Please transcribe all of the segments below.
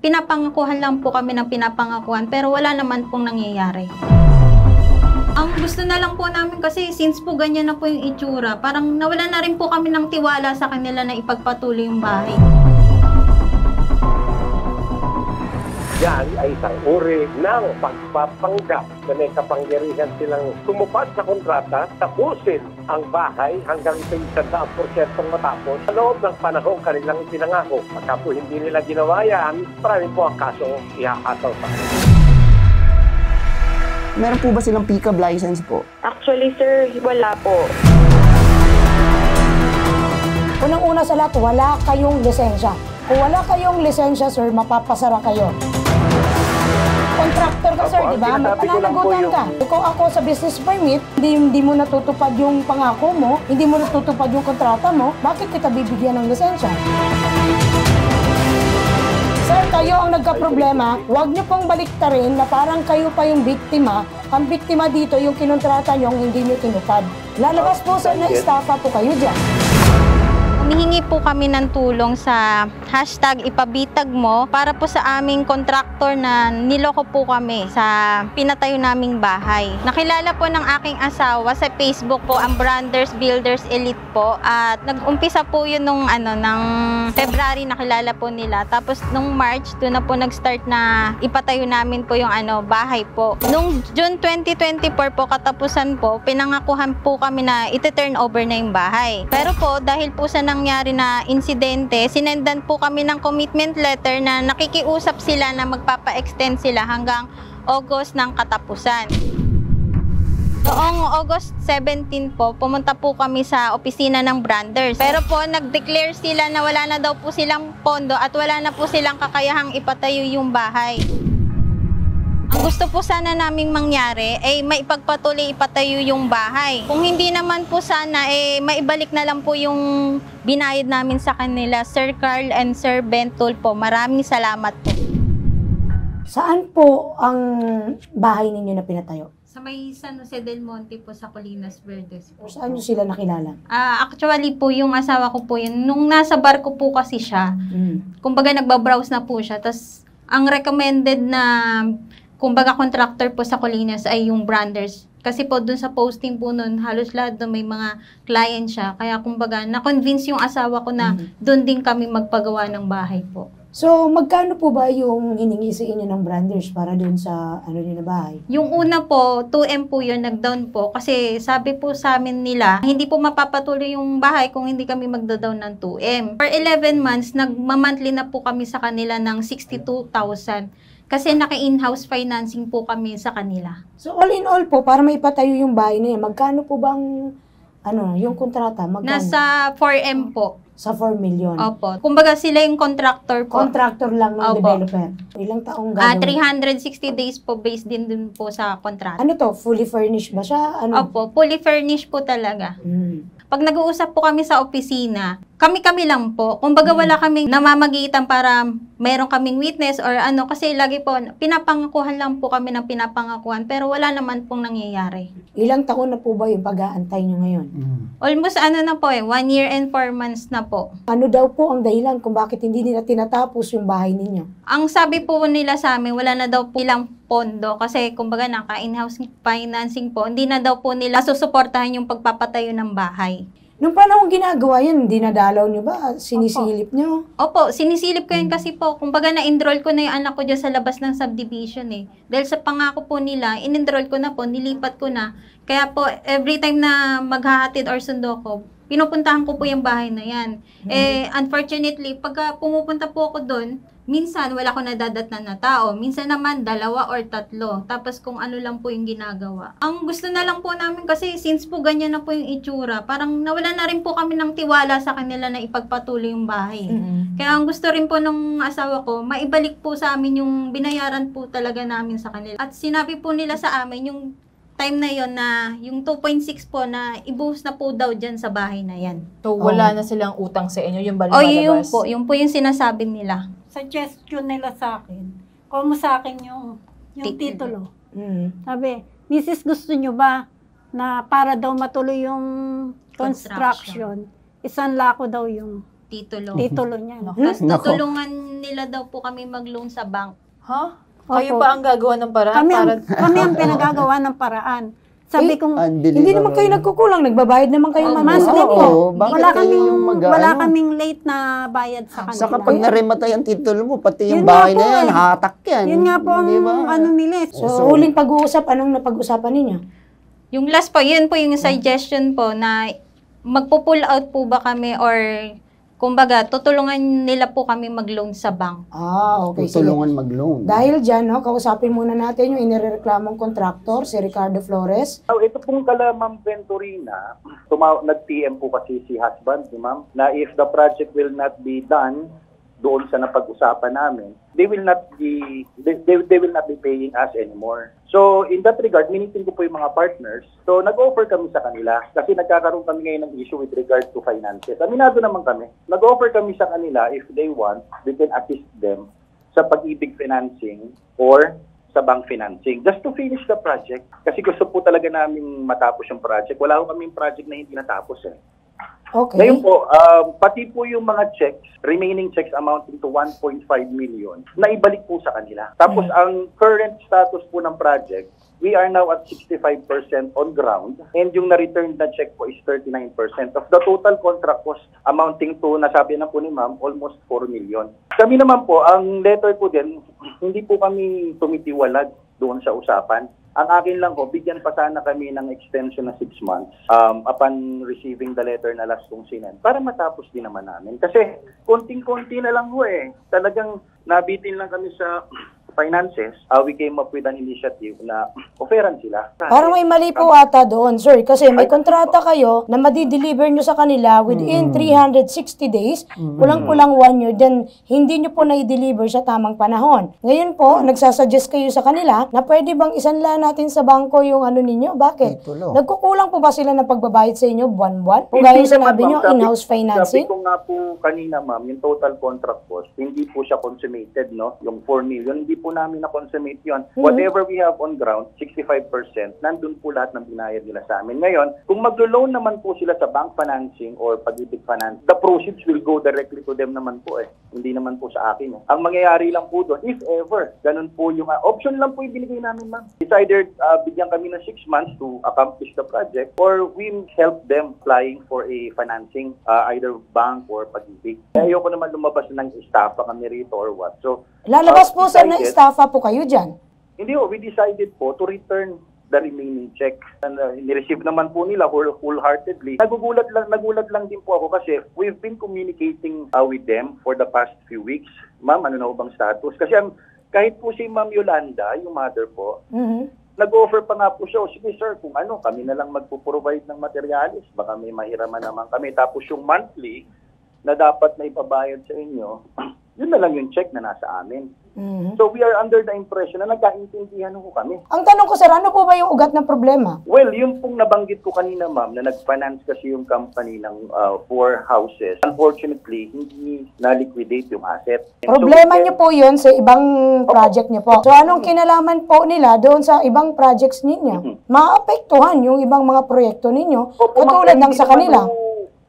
Pinapangakuhan lang po kami ng pinapangakuhan pero wala naman pong nangyayari. Ang gusto na lang po namin kasi since po ganyan na po yung itsura, parang nawala na rin po kami ng tiwala sa kanila na ipagpatuloy yung bahay. Yan ay isang uri ng pagpapanggap na may kapangyarihan silang tumupad sa kontrata, tapusin ang bahay hanggang ito 100% matapos sa loob ng panahon kanilang pinangako. Pagka po hindi nila ginawa yan, marami po ang kaso ihahataw sa kanila. Meron po ba silang PCAB license po? Actually, sir, wala po. Unang-una sa lahat, wala kayong lisensya. Kung wala kayong lisensya, sir, mapapasara kayo. Contractor ka, sir, di ba? Pananagutan ka. Kung ako sa business permit, hindi mo natutupad yung pangako mo, hindi mo natutupad yung kontrata mo, bakit kita bibigyan ng lisensya? Sir, kayo ang nagka-problema, huwag niyo pong baliktarin na parang kayo pa yung biktima. Ang biktima dito, yung kinontrata niyo, hindi niyo tinupad. Lalabas po, sir, na estafa po kayo dyan. Humihingi po kami ng tulong sa #ipabitag-mo para po sa aming kontraktor na niloko po kami sa pinatayo naming bahay. Nakilala po ng aking asawa sa Facebook po ang Branders Builders Elite po at nag-umpisa po yun nung ng February nakilala po nila. Tapos nung March doon na po nag-start na ipatayo namin po yung bahay po. Nung June 2024 po katapusan po pinangakuhan po kami na iti-turn over na yung bahay. Pero po dahil po sa nangyari na insidente, sinendan po kami ng commitment letter na nakikiusap sila na magpapa-extend sila hanggang August ng katapusan. Noong August 17 po, pumunta po kami sa opisina ng Branders. Pero po, nag-declare sila na wala na daw po silang pondo at wala na po silang kakayahang ipatayo yung bahay. Ang gusto po sana naming mangyari ay maipagpatuloy ipatayo yung bahay. Kung hindi naman po sana, maibalik na lang po yung binayad namin sa kanila. Sir Carl and Sir Bentul po, maraming salamat po. Saan po ang bahay ninyo na pinatayo? Sa may San Jose del Monte po sa Colinas Verdes po. Saan nyo sila nakilala? Actually po, yung asawa ko po yun, nung nasa barko po kasi siya, kumbaga nagbabrowse na po siya, tas ang recommended na kumbaga contractor po sa Colinas ay yung Branders. Kasi po dun sa posting po nun, halos lahat doon may mga client siya. Kaya kumbaga, na-convince yung asawa ko na doon din kami magpagawa ng bahay po. So, magkano po ba yung hiningi sa inyo ng Branders para dun sa nyo na bahay? Yung una po, 2M po yun, nag-down po. Kasi sabi po sa amin nila, hindi po mapapatuloy yung bahay kung hindi kami magda-down ng 2M. For 11 months, nag-monthly na po kami sa kanila ng 62,000. Kasi naka-in-house financing po kami sa kanila. So all in all po, para maipatayo yung bahay na yan, magkano po bang, yung kontrata? Magkano? Nasa 4M po. Sa 4 million? Opo. Kumbaga sila yung contractor po. Contractor lang ng developer? Ilang taong gagawin? 360 days po based din po sa kontrata. Ano to? Fully furnished ba siya? Opo. Fully furnished po talaga. Pag nag-uusap po kami sa opisina, kami-kami lang po. Kumbaga wala kaming namamagitan para meron kaming witness or kasi lagi po, pinapangakuhan lang po kami ng pinapangakuhan pero wala naman pong nangyayari. Ilang taon na po ba yung pag-aantay nyo ngayon? Almost na po 1 year and 4 months na po. Ano daw po ang dahilan kung bakit hindi nila tinatapos yung bahay ninyo? Ang sabi po nila sa amin, wala na daw po ilang pondo kasi kumbaga naka-in-house financing po, hindi na daw po nila susuportahan yung pagpapatayo ng bahay. Nung panahon ginagawa yan, dinadalaw nyo ba? Sinisilip nyo? Opo, sinisilip ko yun kasi po, kumbaga na-enroll ko na yung anak ko dyan sa labas ng subdivision Dahil sa pangako po nila, in-enroll ko na po, nilipat ko na. Kaya po, every time na maghahatid or sundo ko, pinupuntahan ko po yung bahay na yan. Unfortunately, pagka pumupunta po ako doon, minsan wala ko nadadatnan na tao, minsan naman 2 or 3. Tapos kung ano lang po yung ginagawa. Ang gusto na lang po namin kasi since po ganyan na po yung itsura, parang nawala na rin po kami ng tiwala sa kanila na ipagpatuloy yung bahay. Kaya ang gusto rin po ng asawa ko, maibalik po sa amin yung binayaran po talaga namin sa kanila. At sinabi po nila sa amin yung time na yon na yung 2.6 po na ibuhos na po daw dyan sa bahay na yan. So wala na silang utang sa inyo, yung lumalabas? Yun po yung sinasabi nila. Suggestion nila sa akin, kuha mo sa akin yung titulo. Sabi, Mrs. gusto nyo ba na para daw matuloy yung construction, isanla ko daw yung titulo niya. Tapos tutulungan nila daw po kami mag-loan sa bank. Ha? Kayo Opo. pa ang gagawa ng paraan Kami para... kami ang pinagagawa ng paraan. Sabi kong, Hindi naman kayo nagkukulang, nagbabayad naman kayo monthly monthly. po. bakit Wala kayo kaming, yung wala kaming late na bayad sa kanila. Saka pag narematay ang titulo mo, pati Yun yung nga bahay po na yan, eh. hatak yan. Yun nga po ang Di ba? ano nila. eh. So, huling pag-uusap, anong napag-usapan ninyo? Yung last po, yun po yung suggestion po na magpo-pull out po ba kami or kumbaga, tutulungan nila po kami mag-loan sa bank. Okay. Sige. Tutulungan mag-loan. Dahil dyan, no, kausapin muna natin yung inireklamong kontraktor, si Ricardo Flores. Ito pong kala Ma'am Venturina, nag-PM po kasi si husband ni Ma'am na if the project will not be done doon sa napag-usapan namin, they will not be paying us anymore. So in that regard, minitin ko po yung mga partners. So nag-offer kami sa kanila kasi nagkakaroon kami ngayon ng issue with regard to finances. Aminado naman kami. Nag-offer kami sa kanila if they want, we can assist them sa pag-ibig financing or sa bank financing just to finish the project. Kasi gusto po talaga namin matapos yung project. Wala ko kaming project na hindi natapos eh. Okay. Ngayon po, pati po yung mga checks, remaining checks amounting to 1.5 million, na ibalik po sa kanila. Tapos ang current status po ng project, we are now at 65% on ground and yung na-return na check po is 39% of the total contract cost amounting to, nasabi na po ni ma'am, almost 4 million. Kami naman po, ang letter po din, hindi po kami tumitiwalag doon sa usapan. Ang akin lang po, bigyan pa sana kami ng extension na 6 months upon receiving the letter na last kong sinan para matapos din naman namin. Kasi konting-konti na lang po eh. Talagang nabitin lang kami sa finances, we came up with an initiative na offeran sila. Parang may mali po ata doon, sir. Kasi may kontrata kayo na madi-deliver nyo sa kanila within 360 days, kulang-kulang 1 year, then hindi nyo po na-deliver sa tamang panahon. Ngayon po, nagsasuggest kayo sa kanila na pwede bang isanla natin sa bangko yung ano ninyo? Bakit? Titulo. Nagkukulang po ba sila ng pagbabayad sa inyo buwan-buwan? Kung gaya sinabi nyo, in-house financing? Sabi ko nga po kanina ma'am, yung total contract cost, hindi po siya consummated, no? Yung 4 million, hindi po namin na-consummate yun. Whatever we have on ground, 65%, nandun po lahat ng binayad nila sa amin. Ngayon, kung maglo-loan naman po sila sa bank financing or pag-ibig finance, the proceeds will go directly to them naman po eh. Hindi naman po sa akin. Ang mangyayari lang po doon, if ever, ganun po yung option lang po yung binigay namin ma'am. It's either bigyan kami ng 6 months to accomplish the project or we help them applying for a financing, either bank or pag-ibig. Ayoko naman lumabas ng estafa kami rito or what. So, Lalabas po sa na estafa po kayo dyan. hindi po, we decided po to return the remaining check. And ni-receive naman po nila wholeheartedly. Nagulat lang din po ako kasi we've been communicating with them for the past few weeks. Ma'am, ano na bang status? Kasi kahit po si Ma'am Yolanda, yung mother po, nag-offer pa nga po siya, sige sir, kung ano, kami na lang magpo-provide ng materialis, baka may mahiraman naman kami. Tapos yung monthly na dapat na ipabayad sa inyo, yun na lang yung check na nasa amin. So we are under the impression na nagkaintindihan ko kami. Ang tanong ko, sir, ano po ba yung ugat ng problema? Well, yung pong nabanggit ko kanina, ma'am, na nag-finance kasi yung company ng 4 houses. Unfortunately, hindi na-liquidate yung asset. Problema niyo po yun sa ibang project niyo po. So, anong kinalaman po nila doon sa ibang projects ninyo? Maapektuhan yung ibang mga proyekto ninyo, katulad ng sa kanila.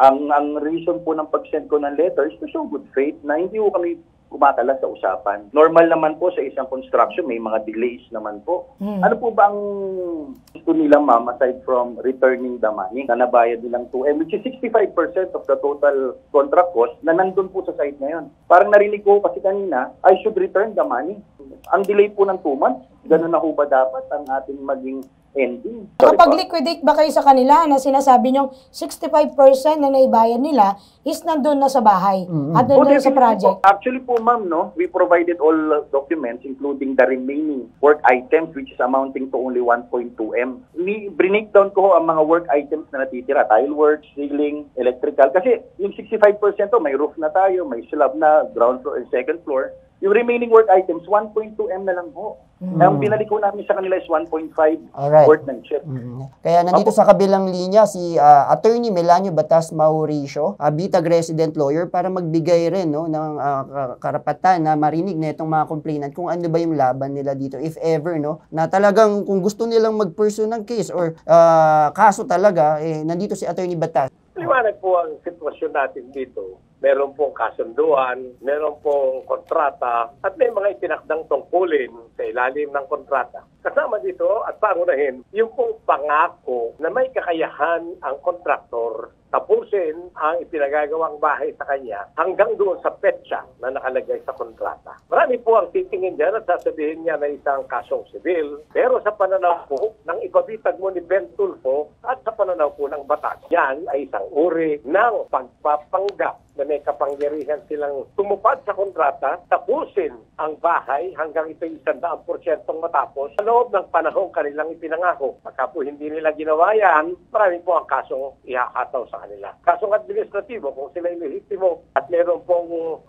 Ang reason po ng pag-send ko ng letter is to show good faith na hindi ko kami kumakala sa usapan. Normal naman po sa isang construction, may mga delays naman po. Ano po ba ang gusto nila, ma'am, aside from returning the money na nabayad nilang 2M, which is 65% of the total contract cost na nandun po sa site ngayon. Parang narinig ko kasi kanina, I should return the money. Ang delay po ng 2 months, ganun na po ba dapat ang ating maging ending? Kapag liquidate ba kayo sa kanila na sinasabi nyong 65% na naibayad nila is nandun na sa bahay at nandun sa project? Actually po, ma'am, no, we provided all documents including the remaining work items which is amounting to only 1.2M. Break down ko ang mga work items na natitira. Tile work, ceiling, electrical. Kasi yung 65% may roof na tayo, may slab na, ground floor and second floor. Yung remaining work items, 1.2M na lang po. Ang binalik ko namin sa kanila is 1.5 worth ng check. Kaya nandito sa kabilang linya si Attorney Melanio Batas Mauricio, Bitag resident lawyer, para magbigay rin ng karapatan na marinig na itong mga complainant kung ano ba yung laban nila dito, if ever, na talagang kung gusto nilang mag-pursue ng case or kaso talaga, nandito si Attorney Batas. Liwanag po ang sitwasyon natin dito. meron pong kasunduan, meron pong kontrata, at may mga itinakdang tungkulin sa ilalim ng kontrata. Kasama dito at pangunahin, yung pong pangako na may kakayahan ang kontraktor tapusin ang ipinagagawang bahay sa kanya hanggang doon sa petsa na nakalagay sa kontrata. Marami po ang titingin dyan at sasabihin niya na isang kasong sibil, pero sa pananaw po ng ipabitag mo ni Ben Tulfo at sa pananaw po ng batas, yan ay isang uri ng pagpapanggap na may kapangyarihan silang tumupad sa kontrata, tapusin ang bahay hanggang ito'y 100% matapos sa loob ng panahong kanilang ipinangako. Pagka po hindi nila ginawa yan, marami po ang kasong ihahataw sa kanila. Kasong administratibo, kung sila lehitimo at meron pong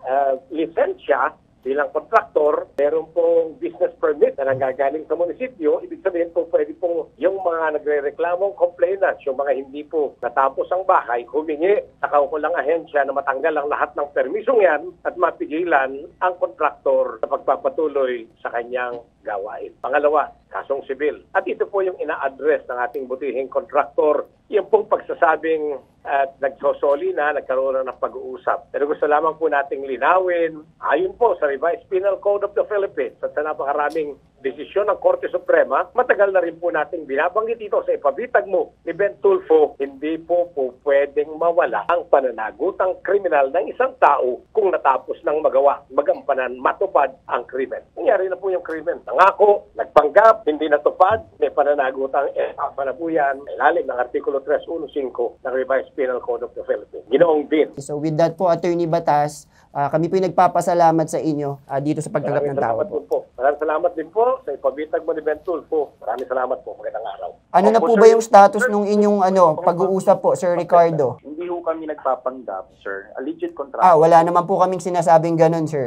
lisensya bilang kontraktor, meron pong business permit na nanggagaling sa munisipyo, ibig sabihin po pwede pong yung mga nagre-reklamong complainants, yung mga hindi po natapos ang bahay, humingi sa kaukulang ahensya na matanggal ang lahat ng permisong yan at mapigilan ang kontraktor sa pagpapatuloy sa kanyang gawain. Pangalawa, kasong sibil. At ito po yung ina-address ng ating butihing kontraktor, yung pong pagsasabing at nagsosoli na, nagkaroon na ng pag-uusap. Pero gusto lamang po nating linawin, ayon po sa Revised Penal Code of the Philippines at sa napakaraming desisyon ng Korte Suprema, matagal na rin po nating binabanggit ito sa ipabitag mo ni Ben Tulfo, hindi po pwedeng mawala ang pananagutang kriminal ng isang tao kung natapos ng magampanan, matupad ang krimen. Nangyari na po yung krimen. Nangako, nagpanggap, hindi natupad, may pananagutang na po yan, ilalim ng Artikulo 315 ng Revised Penal Code of the Philippines. Ginoong din. So with that po, Attorney Batas, kami po yung nagpapasalamat sa inyo dito sa pagtanggap ng tawag po. Maraming salamat din po sa ipabitag mo ni Ben Tulfo. Maraming salamat po. Magandang araw. Ano na po ba yung status nung inyong pag-uusap po, Sir Ricardo? Hindi ho kami nagpapanggap, sir. A legit contract. Wala naman po kaming sinasabing ganun, sir.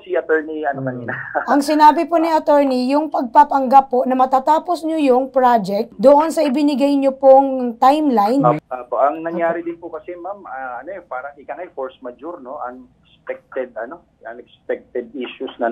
Si attorney, kanina. Ang sinabi po ni attorney, yung pagpapanggap po na matatapos nyo yung project doon sa ibinigay nyo pong timeline. Ang nangyari din po kasi, ma'am, parang force majeure, no? Unexpected issues na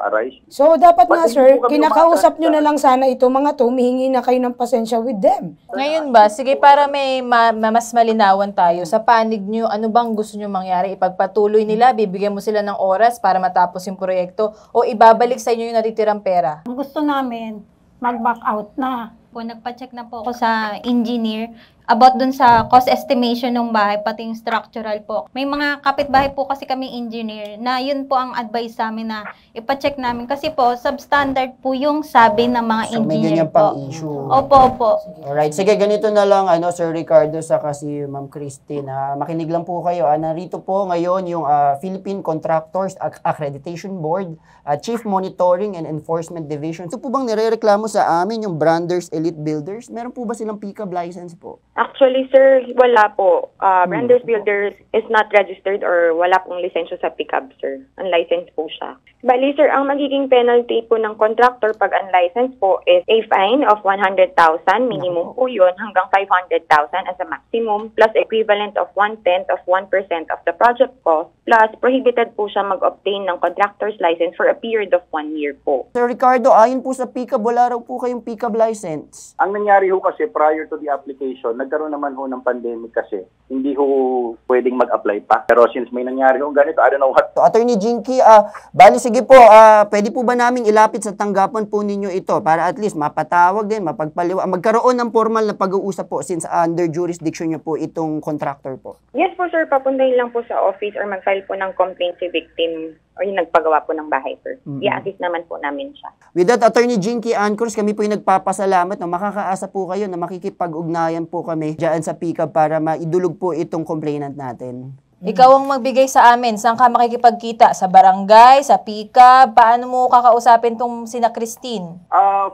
arise. So, dapat nga, sir, kinakausap nyo na lang sana ito, mga to, humihingi na kayo ng pasensya with them. Ngayon ba, sige, para may mas malinawan tayo, sa panig nyo, ano bang gusto nyo mangyari? Ipagpatuloy nila, bibigyan mo sila ng oras para matapos yung proyekto, o ibabalik sa inyo yung natitirang pera? Ang gusto namin, mag-back out na. Nagpa-check na po ako sa engineer about dun sa cost estimation ng bahay, pati yung structural po. May mga kapitbahay po kasi kami engineer na yun po ang advice sa amin na ipa-check namin. Kasi po, substandard po yung sabi ng mga So, may engineer ganyan po. pang issue. Opo. Alright, sige, ganito na lang, Sir Ricardo, saka si Ma'am Christine. Makinig lang po kayo. Narito po ngayon yung Philippine Contractors Accreditation Board, Chief Monitoring and Enforcement Division. So po bang nirereklamo sa amin yung Branders Elite Builders? Meron po ba silang PCAB license po? Actually, sir, wala po. Branders Builders is not registered or wala pong lisensya sa PCAB, sir. Unlicensed po siya. Bali, sir, ang magiging penalty po ng contractor pag unlicensed po is a fine of 100,000, minimum po yun, hanggang 500,000 as a maximum, plus equivalent of 1/10 of 1% of the project cost, plus prohibited po siya mag-obtain ng contractor's license for a period of 1 year po. Sir Ricardo, ayon po sa PCAB, wala raw po kayong PCAB license. Ang nangyari ho kasi prior to the application, nagkaroon naman ho ng pandemic kasi hindi ho pwedeng mag-apply pa. Pero since may nangyari ho ganito, I don't know what. So, Attorney Jinky, bali sige po, pwede po ba namin ilapit sa tanggapan po ninyo ito para at least mapatawag din, magkaroon ng formal na pag-uusap po since under jurisdiction nyo po itong contractor po? Yes po, sir. Papuntahin lang po sa office or mag-file po ng complaint si victim o yung nagpagawa po ng bahay, sir. I-assist naman po namin siya. With that, Attorney Jinky Ancruz, kami po yung nagpapasalamat na makakaasa po kayo na makikipag-ugnayan po kami dyan sa PCAB para maidulog po itong complainant natin. Ikaw ang magbigay sa amin. Saan ka makikipagkita? Sa barangay? Sa PCAB? Paano mo kakausapin tong sina Christine?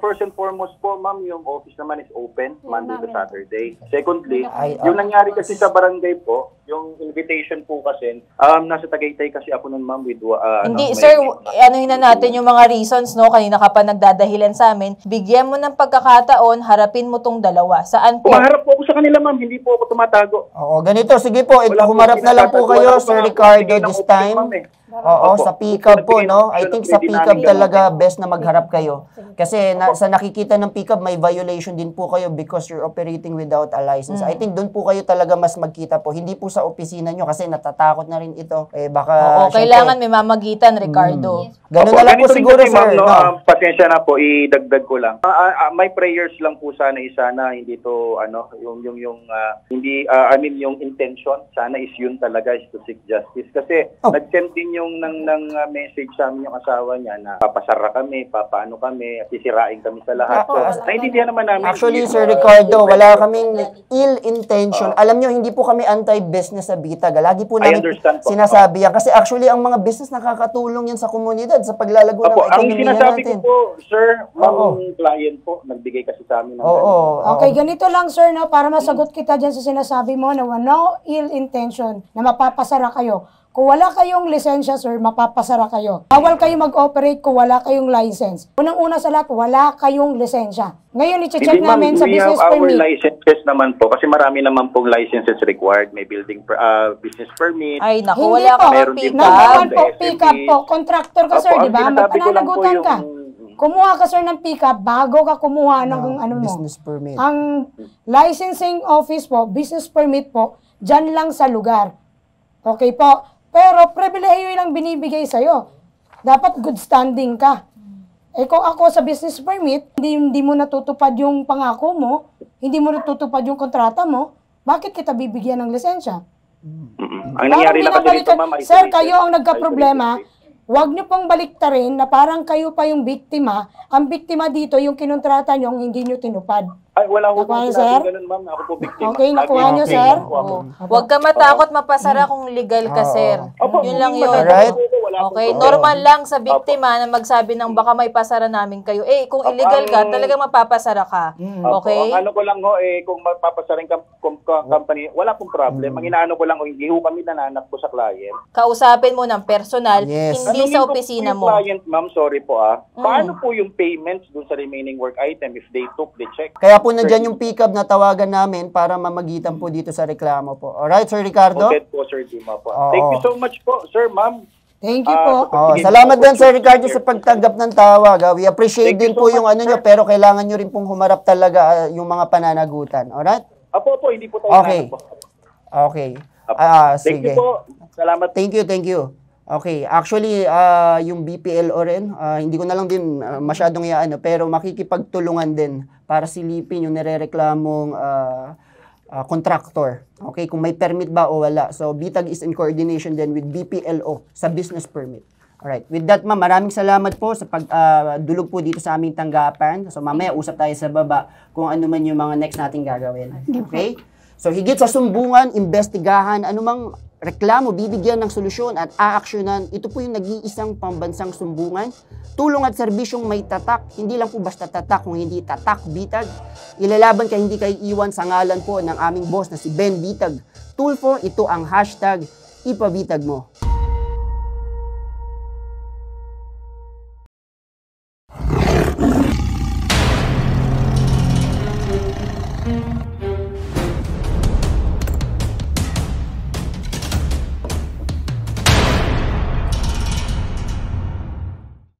First and foremost po, ma'am, yung office naman is open Monday to Saturday. Secondly, yung nangyari kasi sa barangay po, yung invitation po kasi, nasa Tagaytay kasi ako nun, ma'am, with hindi, sir, anuhin na natin yung mga reasons, no? Kanina ka pa nagdadahilan sa amin. Bigyan mo ng pagkakataon, harapin mo tong dalawa. Saan po? Humarap po ako sa kanila, ma'am. Hindi po ako tumatago. Oo, ganito. Sige po, humarap na lang po kayo, Sir Ricardo, this time. Oo, Opo. sa PCAB po, no? I think sa PCAB Dinamika talaga best na magharap kayo. Kasi sa nakikita ng PCAB, may violation din po kayo because you're operating without a license. I think doon po kayo talaga mas magkita po. Hindi po sa opisina nyo kasi natatakot na rin ito. Eh, baka, Oo, syempre, kailangan may mamagitan, Ricardo. ganun Opo, na lang po ganito rin siguro, kasi, sir. ma'am, no, No? pasensya na po, idagdag ko lang. May prayers lang po sana hindi to hindi I mean yung intention sana is yun talaga, is to seek justice. Kasi nag-send din yung ng message sa amin yung asawa niya na papasara kami, papaano kami, sisirain kami sa lahat. So, naintindihan naman namin. Actually, Sir Ricardo, wala kaming ill intention. Alam nyo, hindi po kami anti-business sa Bitag. Lagi po I namin understand po. sinasabi yan. Kasi actually, ang mga business nakakatulong yan sa komunidad, sa paglalago ng Opo, ang ekonomiya sinasabi natin. ko po, sir, Oo. ang client po, nagbigay kasi sa amin ng Oo. Okay, ganito lang sir, no, para masagot kita dyan sa sinasabi mo na no ill intention na mapapasara kayo. Kung wala kayong lisensya, sir, mapapasara kayo. Bawal kayo mag-operate kung wala kayong license. Unang-una sa lahat, wala kayong lisensya. Ngayon, i-check Hindi, ma'am, namin sa we business have our permit. licenses naman po kasi marami naman pong licenses required. May building business permit. Ay, naku, Hindi wala po. ka Meron pang din pick Number po. one po, pick-up po. Contractor ka, Opo, sir, ang di ba? May sinasabi ko lang po pananagutan ka. yung- Kumuha ka, sir, ng pick-up bago ka kumuha ng ano mo. Business permit. Ang licensing office po, business permit po, dyan lang sa lugar. Okay po? Pero pribilehiyo lang binibigay sa'yo. Dapat good standing ka. Eh kung ako sa business permit, hindi mo natutupad yung pangako mo, hindi mo natutupad yung kontrata mo, bakit kita bibigyan ng lisensya? Ang nangyari na kasi dito, ma'am, Sir, kayo ang nagka-problema. Huwag niyo pong baliktarin na parang kayo pa yung biktima. Ang biktima dito, yung kinontrata niyo, hindi niyo tinupad. Ay, wala ko Nakuha po niyo, sinabing sir? ganun, ma'am. Ako po biktima. Okay, nakuha niyo, Okay. sir? Oo. Huwag ka matakot mapasara kung legal ka, sir. Opo, Yun lang hindi yun. matakot Alright. po ako, wala pong Okay, problema. normal lang sa biktima na magsabi ng baka may pasara namin kayo. Eh, kung illegal ka, talagang mapapasara ka. Opo, Okay? ang ano ko lang ho, kung magpapasaring company, wala pong problem. Ang inaano ko lang, hindi ho kami nananap ko sa client. Kausapin mo ng personal, Yes. hindi Tanungin sa ko po opisina yung mo. client, ma'am, sorry po paano po yung payments dun sa remaining work item if they took the check? Kaya po nandyan yung pick-up na tawagan namin para mamagitan po dito sa reklamo po. Alright, Sir Ricardo? Okay po, Sir Dima po. Oo. Thank you so much po, sir, ma'am. Thank you po. Salamat din, Sir Ricardo, sa pagtanggap ng tawag. We appreciate Thank you din so po yung much, ano nyo, sir. pero kailangan nyo rin pong humarap talaga yung mga pananagutan. Alright? Apo, hindi po tayo Okay. nanap po. Okay. Thank you Sige. po. Salamat. Thank you. Okay, actually, yung BPLO rin, hindi ko na lang din masyadong iaano, pero makikipagtulungan din para silipin yung nirereklamong contractor. Okay, kung may permit ba o wala. So, Bitag is in coordination din with BPLO sa business permit. Alright, with that, ma'am, maraming salamat po sa pagdulog po dito sa aming tanggapan. So, mamaya usap tayo sa baba kung ano man yung mga next nating gagawin. Okay? So, higit sa sumbungan, investigahan, anumang reklamo, bibigyan ng solusyon at aaksyonan. Ito po yung nag-iisang pambansang sumbungan. Tulong at serbisyong may tatak. Hindi lang po basta tatak, kung hindi tatak, Bitag. Ilalaban ka, hindi kayo iwan sa ngalan po ng aming boss na si Ben Bitag. Tulfo, ito ang hashtag ipabitag mo.